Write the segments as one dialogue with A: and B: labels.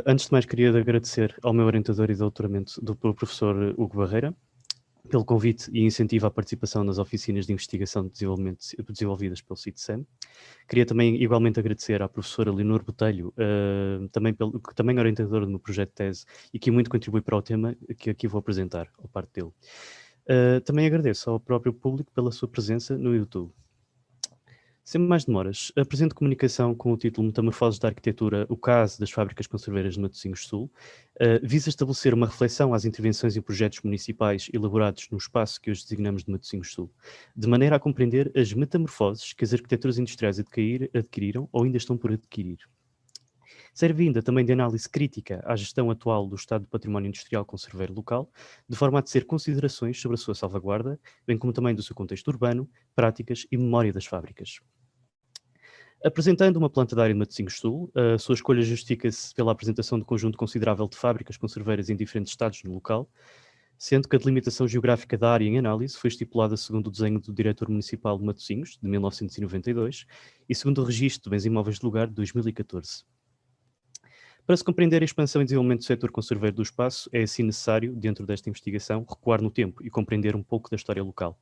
A: Antes de mais, queria agradecer ao meu orientador e doutoramento, do professor Hugo Barreira, pelo convite e incentivo à participação nas oficinas de investigação de desenvolvimento desenvolvidas pelo CITSEM. Queria também igualmente agradecer à professora Leonor Botelho, que também é orientadora do meu projeto de tese e que muito contribui para o tema que aqui vou apresentar, ao parte dele. Também agradeço ao próprio público pela sua presença no YouTube. Sem mais demoras, apresento comunicação com o título Metamorfoses da Arquitetura, o caso das fábricas conserveiras de Matosinhos Sul, visa estabelecer uma reflexão às intervenções e projetos municipais elaborados no espaço que hoje designamos de Matosinhos Sul, de maneira a compreender as metamorfoses que as arquiteturas industriais adquiriram ou ainda estão por adquirir. Serve ainda também de análise crítica à gestão atual do estado do património industrial conserveiro local, de forma a tecer considerações sobre a sua salvaguarda, bem como também do seu contexto urbano, práticas e memória das fábricas. Apresentando uma planta da área de Matosinhos Sul, a sua escolha justifica-se pela apresentação de um conjunto considerável de fábricas conserveiras em diferentes estados no local, sendo que a delimitação geográfica da área em análise foi estipulada segundo o desenho do Diretor Municipal de Matosinhos, de 1992, e segundo o Registro de Bens Imóveis de Lugar, de 2014. Para se compreender a expansão e desenvolvimento do setor conserveiro do espaço, é assim necessário, dentro desta investigação, recuar no tempo e compreender um pouco da história local.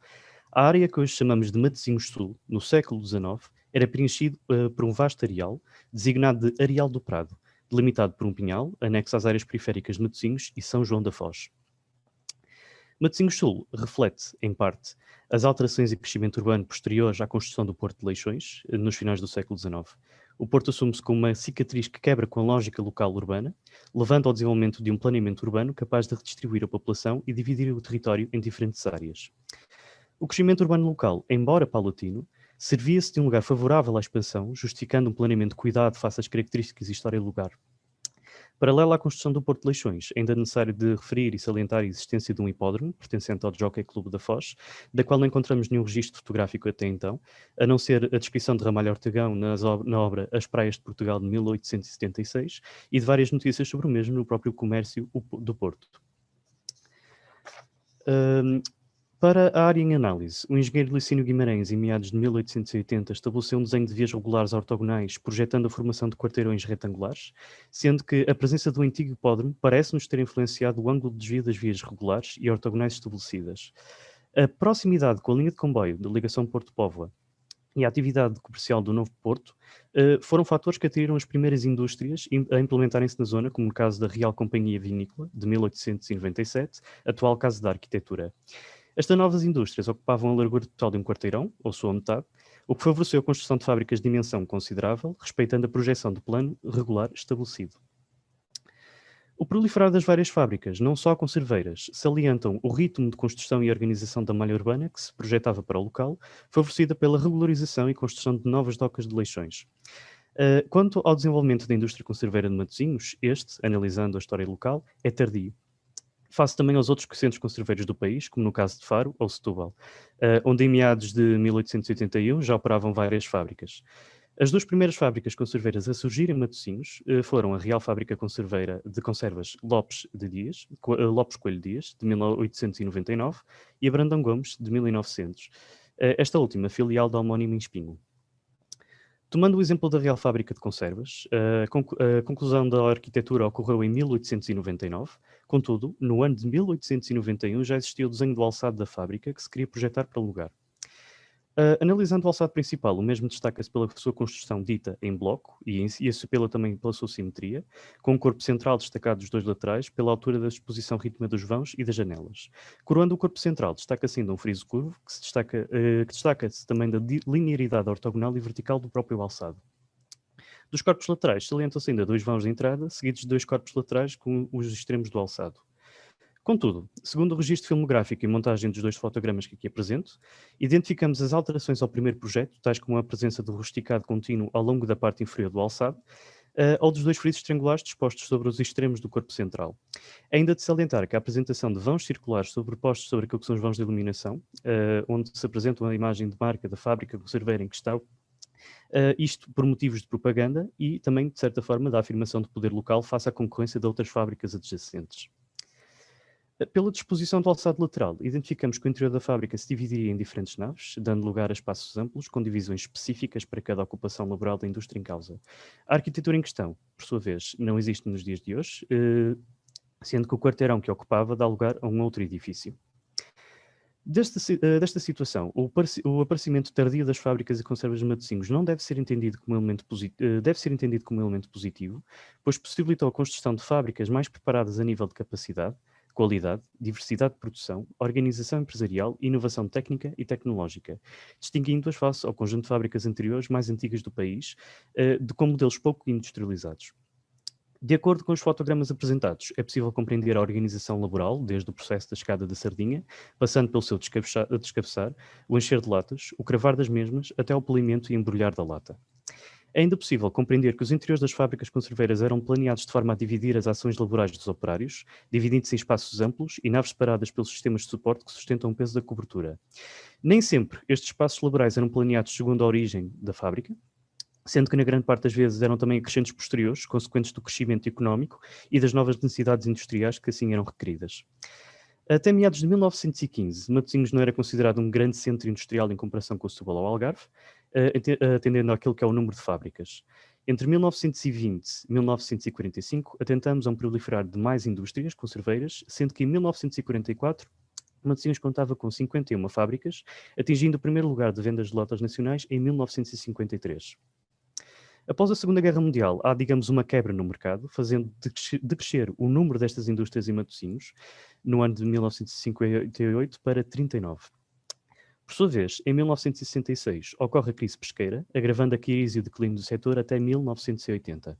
A: A área que hoje chamamos de Matosinhos Sul, no século XIX, era preenchido por um vasto areal, designado de Areal do Prado, delimitado por um pinhal, anexo às áreas periféricas de Matosinhos e São João da Foz. Matosinhos Sul reflete, em parte, as alterações e crescimento urbano posteriores à construção do Porto de Leixões, nos finais do século XIX. O Porto assume-se como uma cicatriz que quebra com a lógica local urbana, levando ao desenvolvimento de um planeamento urbano capaz de redistribuir a população e dividir o território em diferentes áreas. O crescimento urbano local, embora paulatino, servia-se de um lugar favorável à expansão, justificando um planeamento cuidado face às características e história do lugar. Paralelo à construção do Porto de Leixões, ainda é necessário de referir e salientar a existência de um hipódromo, pertencente ao Jockey Clube da Foz, da qual não encontramos nenhum registro fotográfico até então, a não ser a descrição de Ramalho Ortegão na obra As Praias de Portugal, de 1876, e de várias notícias sobre o mesmo no próprio comércio do Porto. Para a área em análise, o engenheiro Licínio Guimarães, em meados de 1880, estabeleceu um desenho de vias regulares ortogonais, projetando a formação de quarteirões retangulares, sendo que a presença do antigo hipódromo parece-nos ter influenciado o ângulo de desvio das vias regulares e ortogonais estabelecidas. A proximidade com a linha de comboio da ligação Porto-Póvoa e a atividade comercial do Novo Porto foram fatores que atraíram as primeiras indústrias a implementarem-se na zona, como no caso da Real Companhia Vinícola, de 1897, atual Casa da Arquitetura. Estas novas indústrias ocupavam a largura total de um quarteirão, ou sua metade, o que favoreceu a construção de fábricas de dimensão considerável, respeitando a projeção de plano regular estabelecido. O proliferar das várias fábricas, não só conserveiras, salientam o ritmo de construção e organização da malha urbana que se projetava para o local, favorecida pela regularização e construção de novas docas de leixões. Quanto ao desenvolvimento da indústria conserveira de Matosinhos, este, analisando a história local, é tardio, face também aos outros centros conserveiros do país, como no caso de Faro ou Setúbal, onde em meados de 1881 já operavam várias fábricas. As duas primeiras fábricas conserveiras a surgir em Matosinhos foram a Real Fábrica Conserveira de Conservas Lopes Coelho Dias, de 1899, e a Brandão Gomes, de 1900. Esta última filial da homónima em Espinho. Tomando o exemplo da Real Fábrica de Conservas, a conclusão da arquitetura ocorreu em 1899, contudo, no ano de 1891 já existia o desenho do alçado da fábrica que se queria projetar para o lugar. Analisando o alçado principal, o mesmo destaca-se pela sua construção dita em bloco e também pela sua simetria, com o corpo central destacado dos dois laterais pela altura da exposição rítmica dos vãos e das janelas. Coroando o corpo central, destaca-se ainda um friso curvo, que destaca-se também da linearidade ortogonal e vertical do próprio alçado. Dos corpos laterais, salientam-se ainda dois vãos de entrada, seguidos de dois corpos laterais com os extremos do alçado. Contudo, segundo o registro filmográfico e montagem dos dois fotogramas que aqui apresento, identificamos as alterações ao primeiro projeto, tais como a presença do rusticado contínuo ao longo da parte inferior do alçado, ou dos dois frisos triangulares dispostos sobre os extremos do corpo central. É ainda de salientar que a apresentação de vãos circulares sobrepostos sobre aquilo que são os vãos de iluminação, onde se apresenta uma imagem de marca da fábrica conserveira em questão, isto por motivos de propaganda e também, de certa forma, da afirmação de poder local face à concorrência de outras fábricas adjacentes. Pela disposição do alçado lateral, identificamos que o interior da fábrica se dividiria em diferentes naves, dando lugar a espaços amplos, com divisões específicas para cada ocupação laboral da indústria em causa. A arquitetura em questão, por sua vez, não existe nos dias de hoje, sendo que o quarteirão que ocupava dá lugar a um outro edifício. Desta situação, o aparecimento tardio das fábricas e conservas de Matosinhos não deve ser entendido como um elemento positivo, pois possibilitou a construção de fábricas mais preparadas a nível de capacidade, qualidade, diversidade de produção, organização empresarial, inovação técnica e tecnológica, distinguindo-as face ao conjunto de fábricas anteriores mais antigas do país, com modelos pouco industrializados. De acordo com os fotogramas apresentados, é possível compreender a organização laboral, desde o processo da escada da sardinha, passando pelo seu descabeçar, o encher de latas, o cravar das mesmas, até o polimento e embrulhar da lata. É ainda possível compreender que os interiores das fábricas conserveiras eram planeados de forma a dividir as ações laborais dos operários, dividindo-se em espaços amplos e naves separadas pelos sistemas de suporte que sustentam o peso da cobertura. Nem sempre estes espaços laborais eram planeados segundo a origem da fábrica, sendo que na grande parte das vezes eram também acrescentos posteriores, consequentes do crescimento económico e das novas necessidades industriais que assim eram requeridas. Até meados de 1915, Matosinhos não era considerado um grande centro industrial em comparação com o Setúbal ou Algarve, atendendo àquilo que é o número de fábricas. Entre 1920 e 1945, atentamos a um proliferar de mais indústrias conserveiras, sendo que em 1944 Matosinhos contava com 51 fábricas, atingindo o primeiro lugar de vendas de lotas nacionais em 1953. Após a Segunda Guerra Mundial, há, digamos, uma quebra no mercado, fazendo decrescer o número destas indústrias em Matosinhos, no ano de 1958 para 39. Por sua vez, em 1966, ocorre a crise pesqueira, agravando a crise e o declínio do setor até 1980.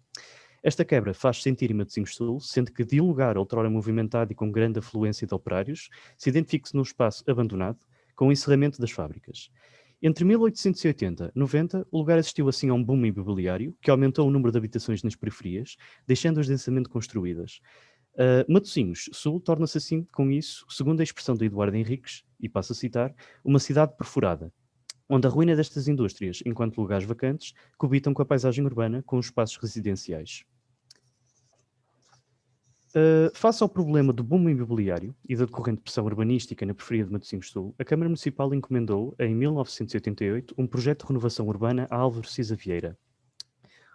A: Esta quebra faz sentir em Matosinhos Sul, sendo que de um lugar outrora movimentado e com grande afluência de operários, se identifica-se num espaço abandonado, com o encerramento das fábricas. Entre 1880 e 90, o lugar assistiu assim a um boom imobiliário que aumentou o número de habitações nas periferias, deixando-as densamente construídas. Matosinhos Sul torna-se assim, com isso, segundo a expressão de Eduardo Henriques, e passo a citar, uma cidade perfurada, onde a ruína destas indústrias, enquanto lugares vacantes, coabitam com a paisagem urbana com os espaços residenciais. Face ao problema do boom imobiliário e da decorrente pressão urbanística na periferia de Matosinhos Sul, a Câmara Municipal encomendou, em 1988, um projeto de renovação urbana a Álvaro Cisa Vieira.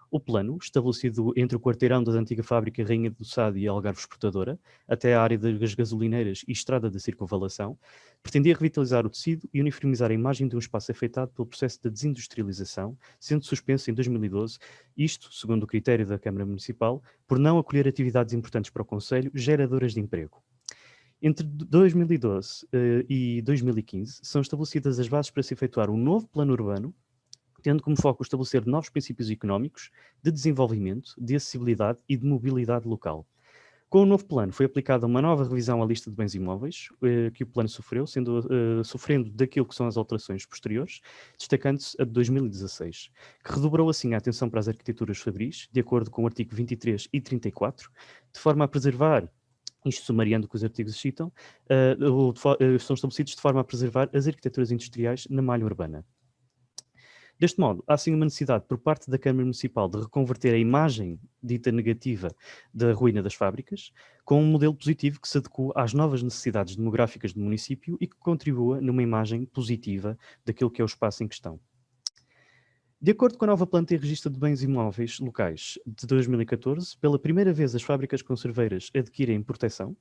A: O plano, estabelecido entre o quarteirão da antiga fábrica Rainha do Sado e a Algarve Exportadora, até a área das gasolineiras e estrada da circunvalação, pretendia revitalizar o tecido e uniformizar a imagem de um espaço afetado pelo processo de desindustrialização, sendo suspenso em 2012, isto, segundo o critério da Câmara Municipal, por não acolher atividades importantes para o Concelho, geradoras de emprego. Entre 2012 e 2015, são estabelecidas as bases para se efetuar um novo plano urbano, tendo como foco estabelecer novos princípios económicos, de desenvolvimento, de acessibilidade e de mobilidade local. Com o novo plano foi aplicada uma nova revisão à lista de bens imóveis que o plano sofreu, sofrendo daquilo que são as alterações posteriores, destacando-se a de 2016, que redobrou assim a atenção para as arquiteturas fabris, de acordo com o artigo 23 e 34, de forma a preservar, isto sumariando o que os artigos citam, são estabelecidos de forma a preservar as arquiteturas industriais na malha urbana. Deste modo, há sim uma necessidade por parte da Câmara Municipal de reconverter a imagem dita negativa da ruína das fábricas com um modelo positivo que se adequa às novas necessidades demográficas do município e que contribua numa imagem positiva daquilo que é o espaço em questão. De acordo com a nova planta e registro de bens imóveis locais de 2014, pela primeira vez as fábricas conserveiras adquirem proteção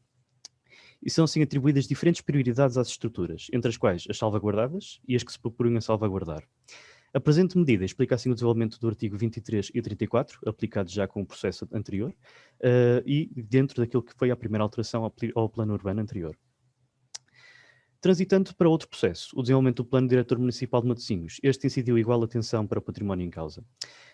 A: e são assim atribuídas diferentes prioridades às estruturas, entre as quais as salvaguardadas e as que se propunham a salvaguardar. A presente medida explica assim o desenvolvimento do artigo 23 e 34, aplicados já com o processo anterior, e dentro daquilo que foi a primeira alteração ao plano urbano anterior. Transitando para outro processo, o desenvolvimento do Plano Diretor Municipal de Matosinhos, este incidiu igual atenção para o património em causa.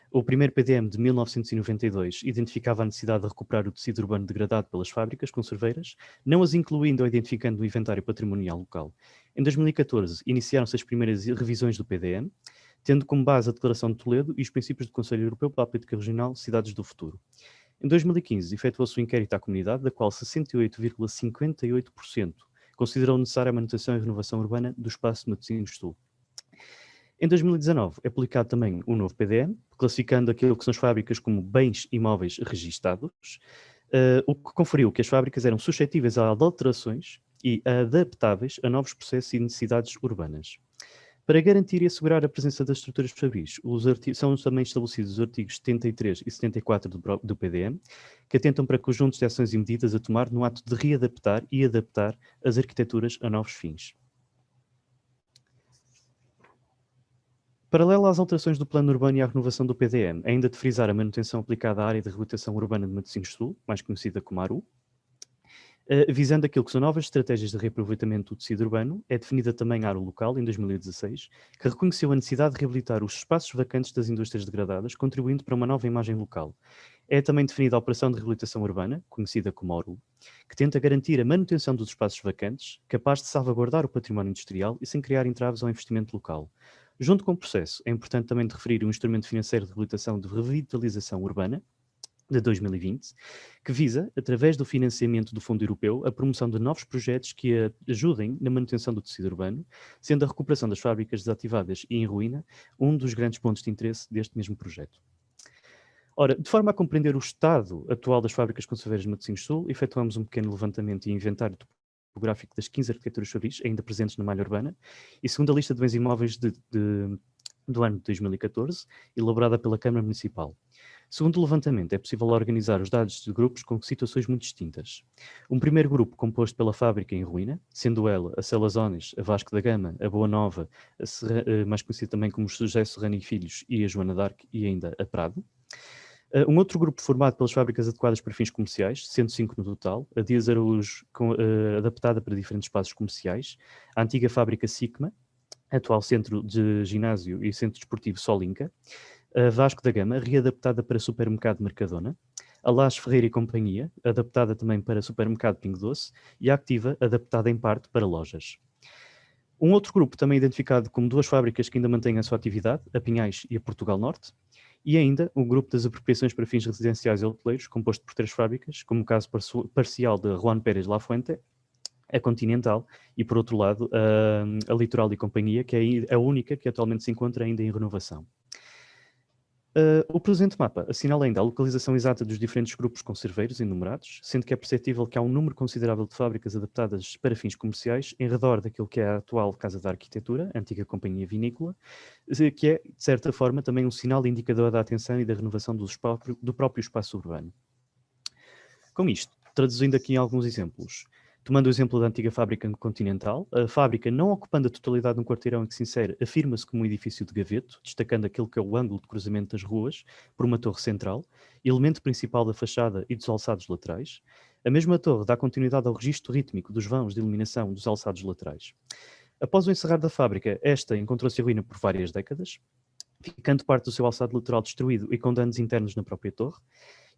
A: O primeiro PDM de 1992 identificava a necessidade de recuperar o tecido urbano degradado pelas fábricas conserveiras, não as incluindo ou identificando no inventário patrimonial local. Em 2014, iniciaram-se as primeiras revisões do PDM, tendo como base a Declaração de Toledo e os princípios do Conselho Europeu para a Política Regional Cidades do Futuro. Em 2015, efetuou-se um inquérito à comunidade, da qual 68,58% considerou necessária a manutenção e renovação urbana do espaço de Matosinhos Sul. Em 2019, é publicado também um novo PDM, classificando aquilo que são as fábricas como bens imóveis registados, o que conferiu que as fábricas eram suscetíveis a alterações e adaptáveis a novos processos e necessidades urbanas. Para garantir e assegurar a presença das estruturas fabris, são também estabelecidos os artigos 73 e 74 do PDM, que atentam para conjuntos de ações e medidas a tomar no ato de readaptar e adaptar as arquiteturas a novos fins. Paralelo às alterações do plano urbano e à renovação do PDM, ainda de frisar a manutenção aplicada à área de reabilitação urbana de Matosinhos Sul, mais conhecida como ARU, visando aquilo que são novas estratégias de reaproveitamento do tecido urbano, é definida também a ARU local, em 2016, que reconheceu a necessidade de reabilitar os espaços vacantes das indústrias degradadas, contribuindo para uma nova imagem local. É também definida a Operação de Reabilitação Urbana, conhecida como ORU, que tenta garantir a manutenção dos espaços vacantes, capaz de salvaguardar o património industrial e sem criar entraves ao investimento local. Junto com o processo, é importante também de referir o Instrumento Financeiro de Reabilitação de Revitalização Urbana, de 2020, que visa, através do financiamento do Fundo Europeu, a promoção de novos projetos que ajudem na manutenção do tecido urbano, sendo a recuperação das fábricas desativadas e em ruína um dos grandes pontos de interesse deste mesmo projeto. Ora, de forma a compreender o estado atual das fábricas conserveiras de Matosinhos Sul, efetuamos um pequeno levantamento e inventário topográfico das 15 arquiteturas fabris ainda presentes na malha urbana, e segundo a lista de bens imóveis do ano de 2014, elaborada pela Câmara Municipal. Segundo o levantamento, é possível organizar os dados de grupos com situações muito distintas. Um primeiro grupo composto pela fábrica em ruína, sendo ela a Celazones, a Vasco da Gama, a Boa Nova, mais conhecida também como José Serrano e Filhos, e a Joana d'Arc e ainda a Prado. Um outro grupo formado pelas fábricas adequadas para fins comerciais, 105 no total, a Dias Araújo adaptada para diferentes espaços comerciais, a antiga fábrica Sigma, atual centro de ginásio e centro desportivo Solinca, a Vasco da Gama, readaptada para supermercado Mercadona, a Las Ferreira e Companhia, adaptada também para supermercado Pingo Doce, e a Activa, adaptada em parte para lojas. Um outro grupo também identificado como duas fábricas que ainda mantêm a sua atividade, a Pinhais e a Portugal Norte, e ainda um grupo das apropriações para fins residenciais e hoteleiros, composto por 3 fábricas, como o caso parcial de Juan Pérez La Fuente, a Continental, e por outro lado a Litoral e Companhia, que é a única que atualmente se encontra ainda em renovação. O presente mapa assinala ainda a localização exata dos diferentes grupos conserveiros enumerados, sendo que é perceptível que há um número considerável de fábricas adaptadas para fins comerciais em redor daquilo que é a atual Casa da Arquitetura, a antiga Companhia Vinícola, que é, de certa forma, também um sinal indicador da atenção e da renovação do próprio espaço urbano. Com isto, traduzindo aqui alguns exemplos, tomando o exemplo da antiga fábrica Continental, a fábrica, não ocupando a totalidade de um quarteirão em que se insere, afirma-se como um edifício de gaveto, destacando aquilo que é o ângulo de cruzamento das ruas, por uma torre central, elemento principal da fachada e dos alçados laterais. A mesma torre dá continuidade ao registro rítmico dos vãos de iluminação dos alçados laterais. Após o encerrar da fábrica, esta encontrou-se em ruína por várias décadas, ficando parte do seu alçado lateral destruído e com danos internos na própria torre.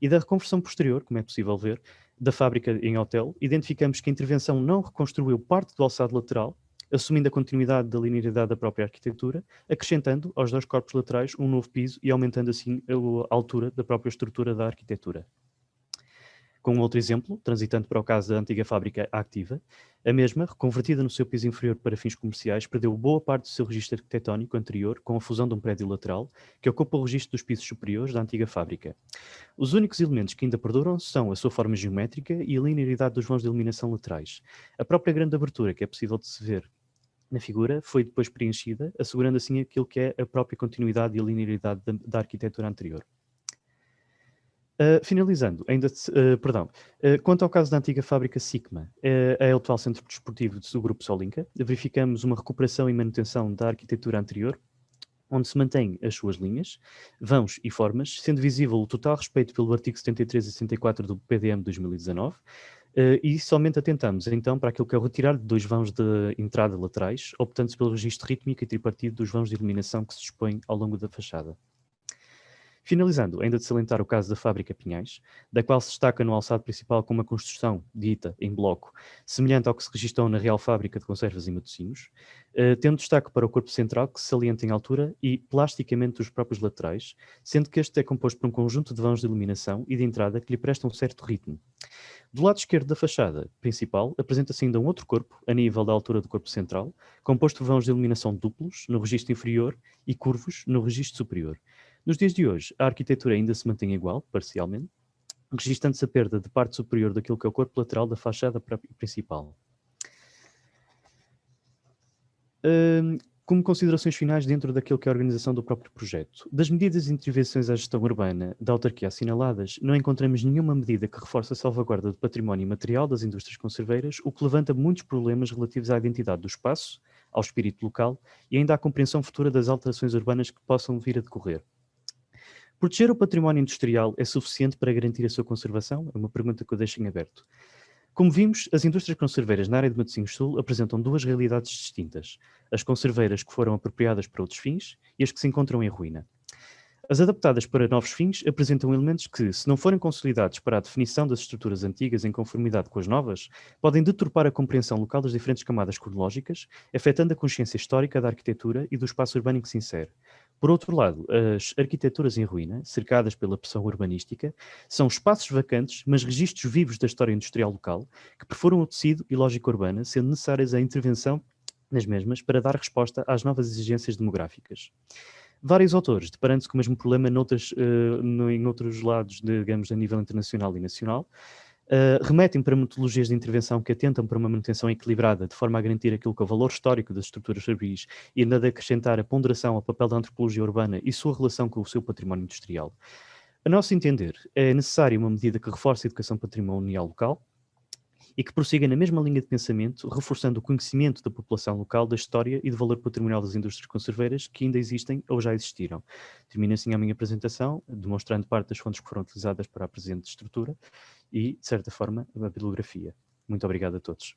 A: E da reconversão posterior, como é possível ver, da fábrica em hotel, identificamos que a intervenção não reconstruiu parte do alçado lateral, assumindo a continuidade da linearidade da própria arquitetura, acrescentando aos 2 corpos laterais um novo piso e aumentando assim a altura da própria estrutura da arquitetura. Com outro exemplo, transitando para o caso da antiga fábrica Activa, a mesma, reconvertida no seu piso inferior para fins comerciais, perdeu boa parte do seu registro arquitetónico anterior com a fusão de um prédio lateral, que ocupa o registro dos pisos superiores da antiga fábrica. Os únicos elementos que ainda perduram são a sua forma geométrica e a linearidade dos vãos de iluminação laterais. A própria grande abertura, que é possível de se ver na figura, foi depois preenchida, assegurando assim aquilo que é a própria continuidade e a linearidade da arquitetura anterior. Finalizando, quanto ao caso da antiga fábrica Sigma, é o atual centro desportivo do grupo Solinca, verificamos uma recuperação e manutenção da arquitetura anterior, onde se mantém as suas linhas, vãos e formas, sendo visível o total respeito pelo artigo 73 e 74 do PDM de 2019, e somente atentamos então para aquilo que é o retirar de 2 vãos de entrada laterais, optando-se pelo registro rítmico e tripartido dos vãos de iluminação que se dispõem ao longo da fachada. Finalizando, ainda de salientar o caso da fábrica Pinhais, da qual se destaca no alçado principal com uma construção dita em bloco, semelhante ao que se registrou na Real Fábrica de Conservas em Matosinhos, tendo destaque para o corpo central, que se salienta em altura e plasticamente dos próprios laterais, sendo que este é composto por um conjunto de vãos de iluminação e de entrada que lhe prestam um certo ritmo. Do lado esquerdo da fachada principal, apresenta-se ainda um outro corpo, a nível da altura do corpo central, composto de vãos de iluminação duplos, no registro inferior, e curvos, no registro superior. Nos dias de hoje, a arquitetura ainda se mantém igual, parcialmente, registando-se a perda de parte superior daquilo que é o corpo lateral da fachada principal. Como considerações finais dentro daquilo que é a organização do próprio projeto. Das medidas de intervenções à gestão urbana da autarquia assinaladas, não encontramos nenhuma medida que reforce a salvaguarda do património material das indústrias conserveiras, o que levanta muitos problemas relativos à identidade do espaço, ao espírito local e ainda à compreensão futura das alterações urbanas que possam vir a decorrer. Proteger o património industrial é suficiente para garantir a sua conservação? É uma pergunta que eu deixo em aberto. Como vimos, as indústrias conserveiras na área de Matosinhos Sul apresentam duas realidades distintas: as conserveiras que foram apropriadas para outros fins e as que se encontram em ruína. As adaptadas para novos fins apresentam elementos que, se não forem consolidados para a definição das estruturas antigas em conformidade com as novas, podem deturpar a compreensão local das diferentes camadas cronológicas, afetando a consciência histórica da arquitetura e do espaço urbano em que se insere. Por outro lado, as arquiteturas em ruína, cercadas pela pressão urbanística, são espaços vacantes, mas registros vivos da história industrial local, que perfuram o tecido e lógica urbana, sendo necessárias a intervenção nas mesmas para dar resposta às novas exigências demográficas. Vários autores, deparando-se com o mesmo problema em outros lados, digamos, a nível internacional e nacional, remetem para metodologias de intervenção que atentam para uma manutenção equilibrada, de forma a garantir aquilo que é o valor histórico das estruturas fabris e ainda de acrescentar a ponderação ao papel da antropologia urbana e sua relação com o seu património industrial. A nosso entender, é necessária uma medida que reforce a educação patrimonial local, e que prossiga na mesma linha de pensamento, reforçando o conhecimento da população local da história e do valor patrimonial das indústrias conserveiras que ainda existem ou já existiram. Termino assim a minha apresentação, demonstrando parte das fontes que foram utilizadas para a presente estrutura e, de certa forma, a bibliografia. Muito obrigado a todos.